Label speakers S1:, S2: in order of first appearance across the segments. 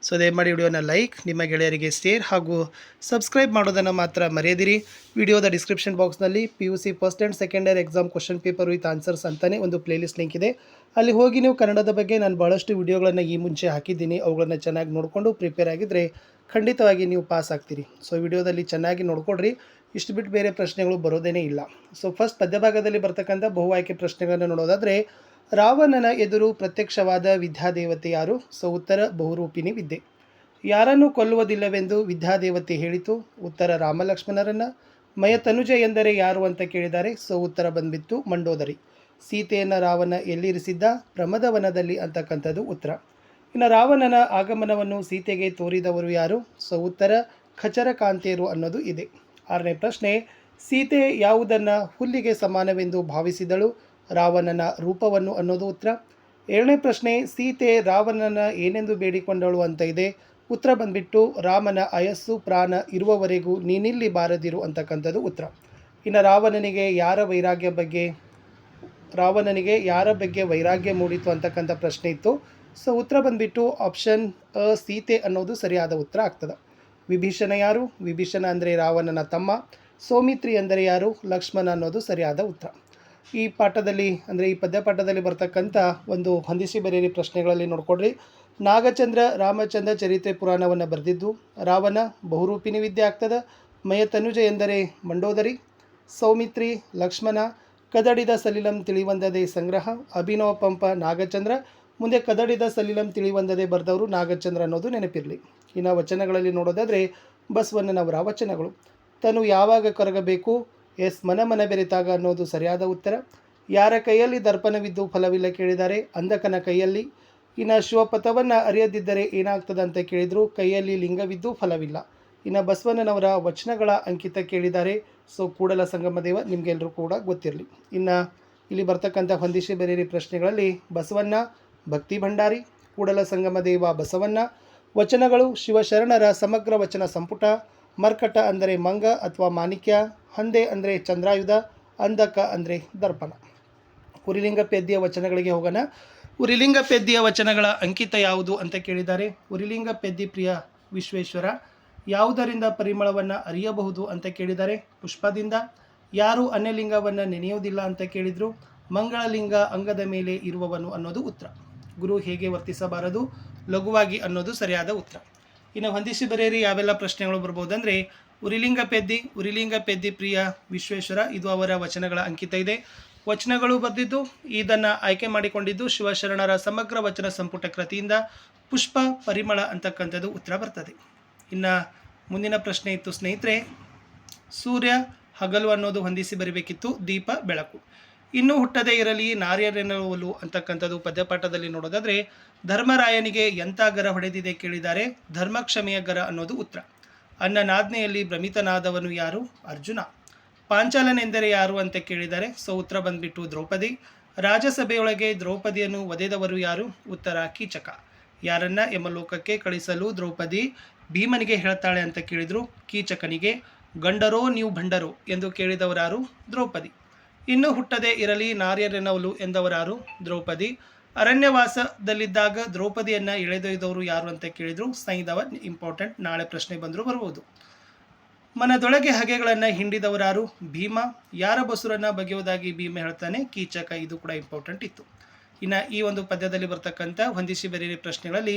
S1: So ದಯಮಾಡಿ ವಿಡಿಯೋನ like, ನಿಮ್ಮ ಗೆಳೆಯರಿಗೆ ಶೇರ್ ಹಾಗೂ ಸಬ್ಸ್ಕ್ರೈಬ್ ಮಾಡೋದನ್ನು ಮಾತ್ರ ಮರೆಯದಿರಿ. ವಿಡಿಯೋದ ಡಿಸ್ಕ್ರಿಪ್ಷನ್ ಬಾಕ್ಸ್ನಲ್ಲಿ PUC first and second year exam question paper with answers ಅಂತಲೇ ಒಂದು ಪ್ಲೇಲಿಸ್ಟ್ ಲಿಂಕ್ ಇದೆ. ಅಲ್ಲಿ ಹೋಗಿ ನೀವು ಕನ್ನಡದ ಬಗ್ಗೆ ನಾನು ಭಾಳಷ್ಟು ವಿಡಿಯೋಗಳನ್ನು ಈ ಮುಂಚೆ ಹಾಕಿದ್ದೀನಿ. ಅವುಗಳನ್ನು ಚೆನ್ನಾಗಿ ನೋಡಿಕೊಂಡು ಪ್ರಿಪೇರ್ ಆಗಿದ್ದರೆ ಖಂಡಿತವಾಗಿ ನೀವು ಪಾಸ್ ಆಗ್ತೀರಿ. ಸೊ ವಿಡಿಯೋದಲ್ಲಿ ಚೆನ್ನಾಗಿ ನೋಡ್ಕೊಡ್ರಿ. ಇಷ್ಟು ಬಿಟ್ಟು ಬೇರೆ ಪ್ರಶ್ನೆಗಳು ಬರೋದೇನೇ ಇಲ್ಲ. ಸೊ ಫಸ್ಟ್ ಪದ್ಯಭಾಗದಲ್ಲಿ ಬರ್ತಕ್ಕಂಥ ಬಹು ಆಯ್ಕೆ ಪ್ರಶ್ನೆಗಳನ್ನು ನೋಡೋದಾದರೆ, ರಾವಣನ ಎದುರು ಪ್ರತ್ಯಕ್ಷವಾದ ವಿದ್ಯಾದೇವತೆ ಯಾರು? ಸೊ ಉತ್ತರ ಬಹುರೂಪಿಣಿ ವಿದ್ಯೆ. ಯಾರನ್ನು ಕೊಲ್ಲುವುದಿಲ್ಲವೆಂದು ವಿದ್ಯಾದೇವತೆ ಹೇಳಿತು? ಉತ್ತರ ರಾಮಲಕ್ಷ್ಮಣರನ್ನು. ಮಯತನುಜ ಎಂದರೆ ಯಾರು ಅಂತ ಕೇಳಿದ್ದಾರೆ. ಸೊ ಉತ್ತರ ಬಂದ್ಬಿಟ್ಟು ಮಂಡೋದರಿ. ಸೀತೆಯನ್ನು ರಾವಣ ಎಲ್ಲಿರಿಸಿದ್ದ? ಪ್ರಮದವನದಲ್ಲಿ ಅಂತಕ್ಕಂಥದ್ದು ಉತ್ತರ. ಇನ್ನು ರಾವಣನ ಆಗಮನವನ್ನು ಸೀತೆಗೆ ತೋರಿದವರು ಯಾರು? ಸೊ ಉತ್ತರ ಖಚರಕಾಂತೆಯರು ಅನ್ನೋದು ಇದೆ. 6ನೇ ಪ್ರಶ್ನೆ, ಸೀತೆ ಯಾವುದನ್ನು ಹುಲ್ಲಿಗೆ ಸಮಾನವೆಂದು ಭಾವಿಸಿದಳು? ರಾವಣನ ರೂಪವನ್ನು ಅನ್ನೋದು ಉತ್ತರ. 7ನೇ ಪ್ರಶ್ನೆ, ಸೀತೆ ರಾವಣನ ಏನೆಂದು ಬೇಡಿಕೊಂಡಳು ಅಂತ ಇದೆ. ಉತ್ತರ ಬಂದ್ಬಿಟ್ಟು ರಾಮನ ಅಯಸ್ಸು ಪ್ರಾಣ ಇರುವವರೆಗೂ ನೀನಿಲ್ಲಿ ಬಾರದಿರು ಅಂತಕ್ಕಂಥದ್ದು ಉತ್ತರ. ಇನ್ನು ರಾವಣನಿಗೆ ಯಾರ ಬಗ್ಗೆ ವೈರಾಗ್ಯ ಮೂಡಿತು ಅಂತಕ್ಕಂಥ ಪ್ರಶ್ನೆ ಇತ್ತು. ಸೊ ಉತ್ತರ ಬಂದ್ಬಿಟ್ಟು ಆಪ್ಷನ್ ಸೀತೆ ಅನ್ನೋದು ಸರಿಯಾದ ಉತ್ತರ ಆಗ್ತದೆ. ವಿಭೀಷಣ ಯಾರು? ವಿಭೀಷಣ ಅಂದರೆ ರಾವಣನ ತಮ್ಮ. ಸೌಮಿತ್ರಿ ಅಂದರೆ ಯಾರು? ಲಕ್ಷ್ಮಣ ಅನ್ನೋದು ಸರಿಯಾದ ಉತ್ತರ. ಈ ಪಾಠದಲ್ಲಿ ಅಂದರೆ ಈ ಪದ್ಯಪಾಠದಲ್ಲಿ ಬರ್ತಕ್ಕಂಥ ಒಂದು ಹೊಂದಿಸಿ ಬರೆಯಿರಿ ಪ್ರಶ್ನೆಗಳಲ್ಲಿ ನೋಡ್ಕೊಡ್ರಿ. ನಾಗಚಂದ್ರ ರಾಮಚಂದ್ರ ಚರಿತ್ರೆ ಪುರಾಣವನ್ನು ಬರೆದಿದ್ದು. ರಾವಣ ಬಹುರೂಪಿಣಿ ವಿದ್ಯೆ ಆಗ್ತದೆ. ಮಯತನುಜ ಎಂದರೆ ಮಂಡೋದರಿ. ಸೌಮಿತ್ರಿ ಲಕ್ಷ್ಮಣ. ಕದಡಿದ ಸಲಿಲಂ ತಿಳಿವಂದದೆ ಸಂಗ್ರಹ. ಅಭಿನವ ಪಂಪ ನಾಗಚಂದ್ರ. ಮುಂದೆ ಕದಡಿದ ಸಲಿಲಂ ತಿಳಿವಂದದೆ ಬರೆದವರು ನಾಗಚಂದ್ರ ಅನ್ನೋದು ನೆನಪಿರಲಿ. ಇನ್ನು ವಚನಗಳಲ್ಲಿ ನೋಡೋದಾದರೆ ಬಸವಣ್ಣನವರ ವಚನಗಳು. ತನು ಯಾವಾಗ ಕರಗಬೇಕು? ಮನ ಬೆರೆತಾಗ ಅನ್ನೋದು ಸರಿಯಾದ ಉತ್ತರ. ಯಾರ ಕೈಯಲ್ಲಿ ದರ್ಪಣವಿದ್ದು ಫಲವಿಲ್ಲ ಕೇಳಿದ್ದಾರೆ? ಅಂಧಕನ ಕೈಯಲ್ಲಿ. ಇನ್ನು ಶಿವಪಥವನ್ನು ಅರಿಯದಿದ್ದರೆ ಏನಾಗ್ತದೆ ಅಂತ ಕೇಳಿದರು? ಕೈಯಲ್ಲಿ ಲಿಂಗವಿದ್ದು ಫಲವಿಲ್ಲ. ಇನ್ನು ಬಸವಣ್ಣನವರ ವಚನಗಳ ಅಂಕಿತ ಕೇಳಿದ್ದಾರೆ. ಸೊ ಕೂಡಲ ಸಂಗಮ ದೇವ ನಿಮಗೆಲ್ಲರೂ ಕೂಡ ಗೊತ್ತಿರಲಿ. ಇನ್ನು ಇಲ್ಲಿ ಬರ್ತಕ್ಕಂಥ ಹೊಂದಿಸಿ ಬರೆಯಿರಿ ಪ್ರಶ್ನೆಗಳಲ್ಲಿ ಬಸವಣ್ಣ ಭಕ್ತಿ ಭಂಡಾರಿ, ಕೂಡಲ ಸಂಗಮ ದೇವ ಬಸವಣ್ಣ. ವಚನಗಳು ಶಿವಶರಣರ ಸಮಗ್ರ ವಚನ ಸಂಪುಟ. ಮರ್ಕಟ ಅಂದರೆ ಮಂಗ ಅಥವಾ ಮಾಣಿಕ್ಯ. ಹಂದೆ ಅಂದರೆ ಚಂದ್ರಾಯುಧ. ಅಂಧಕ ಅಂದರೆ ದರ್ಪಣ. ಉರಿಲಿಂಗ ಪೆದ್ದಿಯ ವಚನಗಳಿಗೆ ಹೋಗೋಣ. ಉರಿಲಿಂಗ ಪೆದ್ದಿಯ ವಚನಗಳ ಅಂಕಿತ ಯಾವುದು ಅಂತ ಕೇಳಿದ್ದಾರೆ. ಉರಿಲಿಂಗ ಪೆದ್ದಿ ಪ್ರಿಯ ವಿಶ್ವೇಶ್ವರ. ಯಾವುದರಿಂದ ಪರಿಮಳವನ್ನು ಅರಿಯಬಹುದು ಅಂತ ಕೇಳಿದ್ದಾರೆ? ಪುಷ್ಪದಿಂದ. ಯಾರು ಅನ್ಯಲಿಂಗವನ್ನು ನೆನೆಯುವುದಿಲ್ಲ ಅಂತ ಕೇಳಿದರು? ಮಂಗಳಲಿಂಗ ಅಂಗದ ಮೇಲೆ ಇರುವವನು ಅನ್ನೋದು ಉತ್ತರ. ಗುರು ಹೇಗೆ ವರ್ತಿಸಬಾರದು? ಲಘುವಾಗಿ ಅನ್ನೋದು ಸರಿಯಾದ ಉತ್ತರ. ಇನ್ನು ಹೊಂದಿಸಿ ಬರೆಯಿರಿ ಯಾವೆಲ್ಲ ಪ್ರಶ್ನೆಗಳು ಬರ್ಬೋದಂದರೆ, ಉರಿಲಿಂಗ ಪೆದ್ದಿ ಪ್ರಿಯ ವಿಶ್ವೇಶ್ವರ ಇದು ಅವರ ವಚನಗಳ ಅಂಕಿತ ಇದೆ. ವಚನಗಳು ಬರೆದಿದ್ದು ಇದನ್ನು ಆಯ್ಕೆ ಮಾಡಿಕೊಂಡಿದ್ದು ಶಿವಶರಣರ ಸಮಗ್ರ ವಚನ ಸಂಪುಟ ಕೃತಿಯಿಂದ. ಪುಷ್ಪ ಪರಿಮಳ ಅಂತಕ್ಕಂಥದ್ದು ಉತ್ತರ ಬರ್ತದೆ. ಇನ್ನು ಮುಂದಿನ ಪ್ರಶ್ನೆ ಇತ್ತು ಸ್ನೇಹಿತರೆ, ಸೂರ್ಯ ಹಗಲು ಅನ್ನೋದು ಹೊಂದಿಸಿ ಬರೀಬೇಕಿತ್ತು. ದೀಪ ಬೆಳಕು. ಇನ್ನೂ ಹುಟ್ಟದೇ ಇರಲಿ ನಾರ್ಯರೆನ್ನುವಲು ಅಂತಕ್ಕಂಥದ್ದು ಪದ್ಯಪಾಠದಲ್ಲಿ ನೋಡೋದಾದರೆ ಧರ್ಮರಾಯನಿಗೆ ಎಂಥ ಗರ ಹೊಡೆದಿದೆ ಕೇಳಿದ್ದಾರೆ? ಧರ್ಮಕ್ಷಮೆಯ ಗರ ಅನ್ನೋದು ಉತ್ತರ. ಅನ್ನನಾಜ್ಞೆಯಲ್ಲಿ ಭ್ರಮಿತನಾದವನು ಯಾರು? ಅರ್ಜುನ. ಪಾಂಚಾಲನೆಂದರೆ ಯಾರು ಅಂತ ಕೇಳಿದ್ದಾರೆ? ಸೊ ಉತ್ತರ ಬಂದ್ಬಿಟ್ಟು ದ್ರೌಪದಿ. ರಾಜಸಭೆಯೊಳಗೆ ದ್ರೌಪದಿಯನ್ನು ಒದೆದವರು ಯಾರು? ಉತ್ತರ ಕೀಚಕ. ಯಾರನ್ನ ಯಮಲೋಕಕ್ಕೆ ಕಳಿಸಲು ದ್ರೌಪದಿ ಭೀಮನಿಗೆ ಹೇಳ್ತಾಳೆ ಅಂತ ಕೇಳಿದರು? ಕೀಚಕನಿಗೆ. ಗಂಡರೋ ನೀವು ಭಂಡರೋ ಎಂದು ಕೇಳಿದವರಾರು? ದ್ರೌಪದಿ. ಇನ್ನೂ ಹುಟ್ಟದೇ ಇರಲಿ ನಾರ್ಯರೆನ್ನವಲು ಎಂದವರಾರು? ದ್ರೌಪದಿ. ಅರಣ್ಯವಾಸದಲ್ಲಿದ್ದಾಗ ದ್ರೌಪದಿಯನ್ನು ಎಳೆದೊಯ್ದವರು ಯಾರು ಅಂತ ಕೇಳಿದರು? ಸೈಂಧವ. ಇಂಪಾರ್ಟೆಂಟ್, ನಾಳೆ ಪ್ರಶ್ನೆ ಬಂದರೂ ಬರ್ಬೋದು. ಮನದೊಳಗೆ ಹಗೆಗಳನ್ನು ಹಿಂಡಿದವರಾರು? ಭೀಮ. ಯಾರ ಬಸುರನ್ನು ಬಗೆಯುವುದಾಗಿ ಭೀಮ ಹೇಳ್ತಾನೆ? ಕೀಚಕ. ಇದು ಕೂಡ ಇಂಪಾರ್ಟೆಂಟ್ ಇತ್ತು. ಇನ್ನು ಈ ಒಂದು ಪದ್ಯದಲ್ಲಿ ಬರ್ತಕ್ಕಂಥ ಹೊಂದಿಸಿ ಬರೆಯಿರಿ ಪ್ರಶ್ನೆಗಳಲ್ಲಿ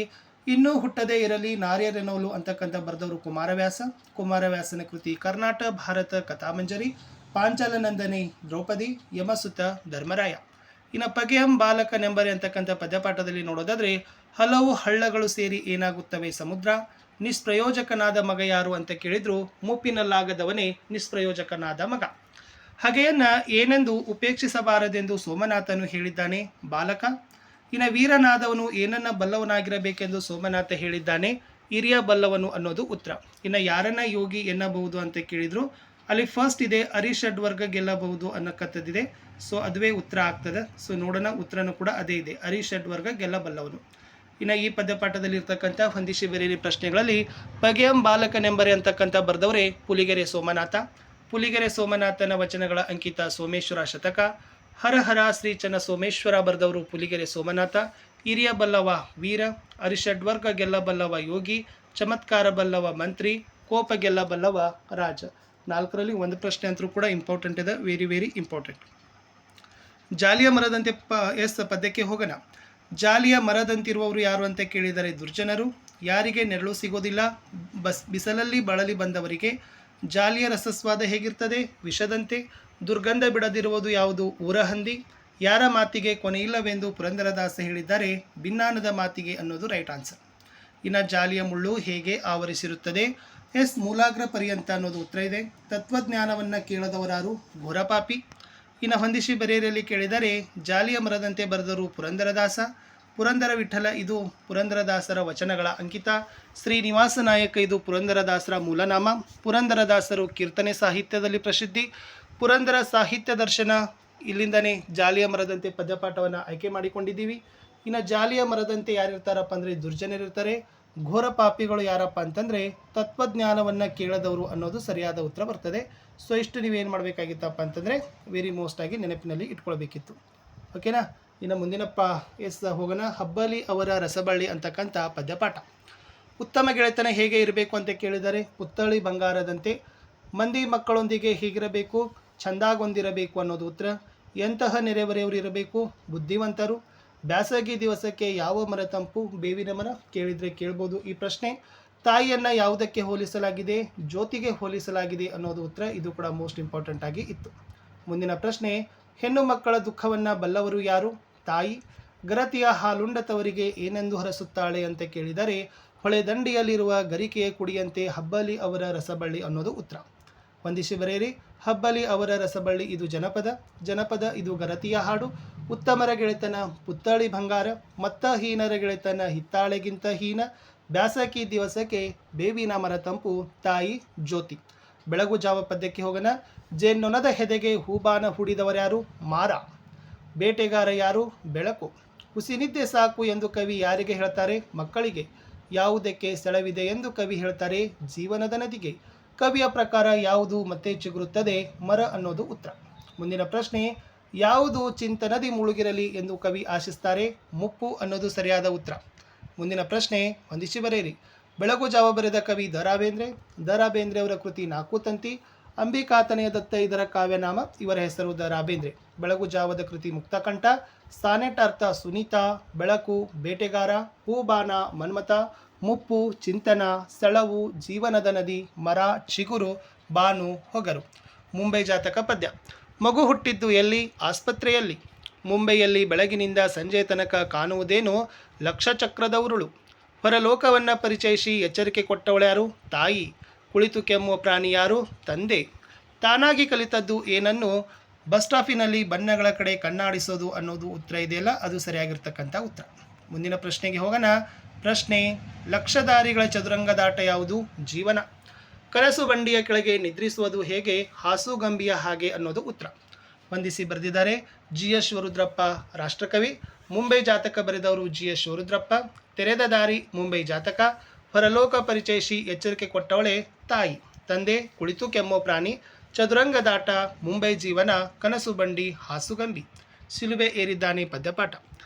S1: ಇನ್ನೂ ಹುಟ್ಟದೇ ಇರಲಿ ನಾರ್ಯರೆನ್ನವಲು ಅಂತಕ್ಕಂಥ ಬರೆದವರು ಕುಮಾರವ್ಯಾಸ. ಕುಮಾರವ್ಯಾಸನ ಕೃತಿ ಕರ್ನಾಟ ಭಾರತ ಕಥಾಮಂಜರಿ. ಪಾಂಚಾಲನಂದನೆ ದ್ರೌಪದಿ. ಯಮಸುತ ಧರ್ಮರಾಯ. ಇನ್ನು ಪಗೆಯಂ ಬಾಲಕನೆಂಬರೆ ಅಂತಕ್ಕಂಥ ಪದ್ಯಪಾಠದಲ್ಲಿ ನೋಡೋದಾದರೆ ಹಲವು ಹಳ್ಳಗಳು ಸೇರಿ ಏನಾಗುತ್ತವೆ? ಸಮುದ್ರ. ನಿಷ್ಪ್ರಯೋಜಕನಾದ ಮಗ ಯಾರು ಅಂತ ಕೇಳಿದ್ರು? ಮುಪ್ಪಿನಲ್ಲಾಗದವನೇ ನಿಷ್ಪ್ರಯೋಜಕನಾದ ಮಗ. ಹಗೆಯನ್ನು ಏನೆಂದು ಉಪೇಕ್ಷಿಸಬಾರದೆಂದು ಸೋಮನಾಥನು ಹೇಳಿದ್ದಾನೆ? ಬಾಲಕ. ಇನ್ನು ವೀರನಾದವನು ಏನನ್ನ ಬಲ್ಲವನಾಗಿರಬೇಕೆಂದು ಸೋಮನಾಥ ಹೇಳಿದ್ದಾನೆ? ಹಿರಿಯ ಬಲ್ಲವನು ಅನ್ನೋದು ಉತ್ತರ. ಇನ್ನು ಯಾರನ್ನ ಯೋಗಿ ಎನ್ನಬಹುದು ಅಂತ ಕೇಳಿದ್ರು? ಅಲ್ಲಿ ಫಸ್ಟ್ ಇದೆ ಅರಿಷಡ್ವರ್ಗ ಗೆಲ್ಲಬಹುದು ಅನ್ನಕ್ಕಂಥದ್ದಿದೆ. ಸೊ ಅದುವೇ ಉತ್ತರ ಆಗ್ತದೆ. ಸೊ ನೋಡೋಣ, ಉತ್ತರನೂ ಕೂಡ ಅದೇ ಇದೆ, ಅರಿಷಡ್ವರ್ಗ ಗೆಲ್ಲಬಲ್ಲವನು. ಇನ್ನು ಈ ಪದ್ಯಪಾಠದಲ್ಲಿ ಇರ್ತಕ್ಕಂಥ ಹೊಂದಿಸಿ ಬರೆಯಿರಿ ಪ್ರಶ್ನೆಗಳಲ್ಲಿ ಪಗೆಯಂ ಬಾಲಕನೆಂಬರೆ ಅಂತಕ್ಕಂಥ ಬರೆದವರೇ ಪುಲಿಗೆರೆ ಸೋಮನಾಥ. ಪುಲಿಗೆರೆ ಸೋಮನಾಥನ ವಚನಗಳ ಅಂಕಿತ ಸೋಮೇಶ್ವರ ಶತಕ. ಹರ ಹರ ಶ್ರೀ ಚನ್ನ ಸೋಮೇಶ್ವರ ಬರೆದವರು ಪುಲಿಗೆರೆ ಸೋಮನಾಥ. ಹಿರಿಯ ಬಲ್ಲವ ವೀರ, ಅರಿಷಡ್ವರ್ಗ ಗೆಲ್ಲಬಲ್ಲವ ಯೋಗಿ, ಚಮತ್ಕಾರ ಬಲ್ಲವ ಮಂತ್ರಿ, ಕೋಪ ಗೆಲ್ಲಬಲ್ಲವ ರಾಜ. 4ರಲ್ಲಿ ಒಂದು ಪ್ರಶ್ನೆ ಅಂತೂ ಕೂಡ ಇಂಪಾರ್ಟೆಂಟ್ ಇದೆ, ವೆರಿ ವೆರಿ ಇಂಪಾರ್ಟೆಂಟ್. ಜಾಲಿಯ ಮರದಂತೆ ಪದ್ಯಕ್ಕೆ ಹೋಗೋಣ. ಜಾಲಿಯ ಮರದಂತಿರುವವರು ಯಾರು ಅಂತ ಕೇಳಿದರೆ ದುರ್ಜನರು. ಯಾರಿಗೆ ನೆರಳು ಸಿಗೋದಿಲ್ಲ, ಬಿಸಿಲಲ್ಲಿ ಬಳಲಿ ಬಂದವರಿಗೆ. ಜಾಲಿಯ ರಸಸ್ವಾದ ಹೇಗಿರ್ತದೆ? ವಿಷದಂತೆ. ದುರ್ಗಂಧ ಬಿಡದಿರುವುದು ಯಾವುದು? ಊರಹಂದಿ. ಯಾರ ಮಾತಿಗೆ ಕೊನೆಯಿಲ್ಲವೆಂದು ಪುರಂದರದಾಸ ಹೇಳಿದ್ದಾರೆ? ಭಿನ್ನಾನದ ಮಾತಿಗೆ ಅನ್ನೋದು ರೈಟ್ ಆನ್ಸರ್. ಇನ್ನು ಜಾಲಿಯ ಮುಳ್ಳು ಹೇಗೆ ಆವರಿಸಿರುತ್ತದೆ? ಎಸ್, ಮೂಲಾಗ್ರ ಪರ್ಯಂತ ಅನ್ನೋದು ಉತ್ತರ ಇದೆ. ತತ್ವಜ್ಞಾನವನ್ನು ಕೇಳದವರಾರು? ಘೋರಪಾಪಿ. ಇನ್ನು ಹೊಂದಿಸಿ ಬರೆಯರಲ್ಲಿ ಕೇಳಿದರೆ ಜಾಲಿಯ ಮರದಂತೆ ಬರೆದರು ಪುರಂದರದಾಸ. ಪುರಂದರ ವಿಠಲ ಇದು ಪುರಂದರದಾಸರ ವಚನಗಳ ಅಂಕಿತ. ಶ್ರೀನಿವಾಸ ನಾಯಕ ಇದು ಪುರಂದರದಾಸರ ಮೂಲನಾಮ. ಪುರಂದರದಾಸರು ಕೀರ್ತನೆ ಸಾಹಿತ್ಯದಲ್ಲಿ ಪ್ರಸಿದ್ಧಿ. ಪುರಂದರ ಸಾಹಿತ್ಯ ದರ್ಶನ, ಇಲ್ಲಿಂದನೇ ಜಾಲಿಯ ಮರದಂತೆ ಪದ್ಯಪಾಠವನ್ನು ಆಯ್ಕೆ ಮಾಡಿಕೊಂಡಿದ್ದೀವಿ. ಇನ್ನು ಜಾಲಿಯ ಮರದಂತೆ ಯಾರಿರ್ತಾರಪ್ಪ ಅಂದರೆ ದುರ್ಜನರಿರ್ತಾರೆ. ಘೋರ ಪಾಪಿಗಳು ಯಾರಪ್ಪ ಅಂತಂದರೆ ತತ್ವಜ್ಞಾನವನ್ನು ಕೇಳದವರು ಅನ್ನೋದು ಸರಿಯಾದ ಉತ್ತರ ಬರ್ತದೆ. ಸೊ ಇಷ್ಟು ನೀವೇನು ಮಾಡಬೇಕಾಗಿತ್ತಪ್ಪ ಅಂತಂದರೆ ವೆರಿ ಮೋಸ್ಟ್ ಆಗಿ ನೆನಪಿನಲ್ಲಿ ಇಟ್ಕೊಳ್ಬೇಕಿತ್ತು. ಓಕೆನಾ? ಇನ್ನು ಮುಂದಿನ ಹೋಗೋಣ. ಹಬ್ಬಲಿ ಅವರ ರಸಬಳ್ಳಿ ಅಂತಕ್ಕಂಥ ಪದ್ಯಪಾಠ. ಉತ್ತಮ ಗೆಳೆತನ ಹೇಗೆ ಇರಬೇಕು ಅಂತ ಕೇಳಿದರೆ ಪುತ್ಥಳಿ ಬಂಗಾರದಂತೆ. ಮಂದಿ ಮಕ್ಕಳೊಂದಿಗೆ ಹೀಗಿರಬೇಕು, ಚಂದಾಗೊಂದಿರಬೇಕು ಅನ್ನೋದು ಉತ್ತರ. ಎಂತಹ ನೆರೆಹೊರೆಯವರು ಇರಬೇಕು? ಬುದ್ಧಿವಂತರು. ಬ್ಯಾಸಗಿ ದಿವಸಕ್ಕೆ ಯಾವ ಮರ ತಂಪು? ಬೇವಿನ ಮರ. ಕೇಳಿದರೆ ಕೇಳ್ಬೋದು ಈ ಪ್ರಶ್ನೆ. ತಾಯಿಯನ್ನು ಯಾವುದಕ್ಕೆ ಹೋಲಿಸಲಾಗಿದೆ? ಜ್ಯೋತಿಗೆ ಹೋಲಿಸಲಾಗಿದೆ ಅನ್ನೋದು ಉತ್ತರ. ಇದು ಕೂಡ ಮೋಸ್ಟ್ ಇಂಪಾರ್ಟೆಂಟ್ ಆಗಿ ಇತ್ತು. ಮುಂದಿನ ಪ್ರಶ್ನೆ, ಹೆಣ್ಣು ಮಕ್ಕಳ ದುಃಖವನ್ನು ಬಲ್ಲವರು ಯಾರು? ತಾಯಿ. ಗರತಿಯ ಹಾಲುಂಡತವರಿಗೆ ಏನೆಂದು ಹರಸುತ್ತಾಳೆ ಅಂತ ಕೇಳಿದರೆ ಹೊಳೆ ದಂಡಿಯಲ್ಲಿರುವ ಗರಿಕೆಯ ಕುಡಿಯಂತೆ ಹಬ್ಬಲಿ ಅವರ ರಸಬಳ್ಳಿ ಅನ್ನೋದು ಉತ್ತರ. ಹೊಂದಿಸಿ ಬರೆಯಿರಿ. ಹಬ್ಬಲಿ ಅವರ ರಸಬಳ್ಳಿ ಇದು ಜನಪದ. ಜನಪದ ಇದು ಗರತಿಯ ಹಾಡು. ಉತ್ತಮರ ಗೆಳೆತನ ಪುತ್ಥಳಿ ಬಂಗಾರ. ಮತ್ತ ಹೀನರ ಗೆಳೆತನ ಹಿತ್ತಾಳೆಗಿಂತ ಹೀನ. ಬ್ಯಾಸಗಿ ದಿವಸಕ್ಕೆ ಬೇವಿನ ಮರ ತಂಪು. ತಾಯಿ ಜ್ಯೋತಿ. ಬೆಳಗು ಜಾವ ಪದ್ಯಕ್ಕೆ ಹೋಗೋಣ. ಜೇನ್ನೊನದ ಹೆದೆಗೆ ಹೂಬಾನ ಹೂಡಿದವರ್ಯಾರು? ಮಾರ. ಬೇಟೆಗಾರ ಯಾರು? ಬೆಳಕು. ಹುಸಿನಿದ್ದೆ ಸಾಕು ಎಂದು ಕವಿ ಯಾರಿಗೆ ಹೇಳ್ತಾರೆ? ಮಕ್ಕಳಿಗೆ. ಯಾವುದಕ್ಕೆ ಸೆಳವಿದೆ ಎಂದು ಕವಿ ಹೇಳ್ತಾರೆ? ಜೀವನದ ನದಿಗೆ. ಕವಿಯ ಪ್ರಕಾರ ಯಾವುದು ಮತ್ತೆ ಚಿಗುರುತ್ತದೆ? ಮರ ಅನ್ನೋದು ಉತ್ತರ. ಮುಂದಿನ ಪ್ರಶ್ನೆ, ಯಾವುದು ಚಿಂತನದಿ ಮುಳುಗಿರಲಿ ಎಂದು ಕವಿ ಆಶಿಸ್ತಾರೆ? ಮುಪ್ಪು ಅನ್ನೋದು ಸರಿಯಾದ ಉತ್ತರ. ಮುಂದಿನ ಪ್ರಶ್ನೆ, ಹೊಂದಿಸಿ ಬರೆಯಿರಿ. ಬೆಳಗು ಜಾವ ಬರೆದ ಕವಿ ದ ರಾ ಬೇಂದ್ರೆ. ದ ರಾ ಬೇಂದ್ರೆ ಅವರ ಕೃತಿ ನಾಲ್ಕು ತಂತಿ. ಅಂಬಿಕಾತನಯ ದತ್ತ ಇದರ ಕಾವ್ಯನಾಮ. ಇವರ ಹೆಸರು ದ ರಾ ಬೇಂದ್ರೆ. ಬೆಳಗು ಜಾವದ ಕೃತಿ ಮುಕ್ತಕಂಠ. ಸಾನೆಟ್ ಅರ್ಥ ಸುನೀತಾ. ಬೆಳಕು ಬೇಟೆಗಾರ. ಹೂಬಾನ ಮನ್ಮಥ. ಮುಪ್ಪು ಚಿಂತನ. ಸೆಳವು ಜೀವನದ ನದಿ. ಮರ ಚಿಗುರು. ಬಾನು ಹೊಗರು. ಮುಂಬೈ ಜಾತಕ ಪದ್ಯ. ಮಗು ಹುಟ್ಟಿದ್ದು ಎಲ್ಲಿ? ಆಸ್ಪತ್ರೆಯಲ್ಲಿ. ಮುಂಬೈಯಲ್ಲಿ ಬೆಳಗಿನಿಂದ ಸಂಜೆ ತನಕ ಕಾಣುವುದೇನು? ಲಕ್ಷಚಕ್ರದ ಉರುಳು. ಹೊರಲೋಕವನ್ನು ಪರಿಚಯಿಸಿ ಎಚ್ಚರಿಕೆ ಕೊಟ್ಟವಳ್ಯಾರು? ತಾಯಿ. ಕುಳಿತು ಕೆಮ್ಮುವ ಪ್ರಾಣಿ ಯಾರು? ತಂದೆ. ತಾನಾಗಿ ಕಲಿತದ್ದು ಏನನ್ನು? ಬಸ್ ಸ್ಟಾಪಿನಲ್ಲಿ ಬಣ್ಣಗಳ ಕಡೆ ಕಣ್ಣಾಡಿಸೋದು ಅನ್ನೋದು ಉತ್ತರ ಇದೆಯಲ್ಲ, ಅದು ಸರಿಯಾಗಿರ್ತಕ್ಕಂಥ ಉತ್ತರ. ಮುಂದಿನ ಪ್ರಶ್ನೆಗೆ ಹೋಗೋಣ. ಪ್ರಶ್ನೆ, ಲಕ್ಷದಾರಿಗಳ ಚದುರಂಗದಾಟ ಯಾವುದು? ಜೀವನ. ಕನಸು ಬಂಡಿಯ ಕೆಳಗೆ ನಿದ್ರಿಸುವುದು ಹೇಗೆ? ಹಾಸುಗಂಬಿಯ ಹಾಗೆ ಅನ್ನೋದು ಉತ್ತರ. ವಂದಿಸಿ ಬರೆದಿದ್ದಾರೆ GS ಶಿವರುದ್ರಪ್ಪ, ರಾಷ್ಟ್ರಕವಿ. ಮುಂಬೈ ಜಾತಕ ಬರೆದವರು GS ಶಿವರುದ್ರಪ್ಪ. ತೆರೆದ ದಾರಿ ಮುಂಬೈ ಜಾತಕ. ಹೊರಲೋಕ ಪರಿಚಯಿಸಿ ಎಚ್ಚರಿಕೆ ಕೊಟ್ಟವಳೆ ತಾಯಿ. ತಂದೆ ಕುಳಿತು ಕೆಮ್ಮೋ ಪ್ರಾಣಿ. ಚದುರಂಗದಾಟ ಮುಂಬೈ ಜೀವನ. ಕನಸು ಬಂಡಿ ಹಾಸುಗಂಬಿ. ಸಿಲುಬೆ ಏರಿದ್ದಾನೆ ಪದ್ಯಪಾಠ.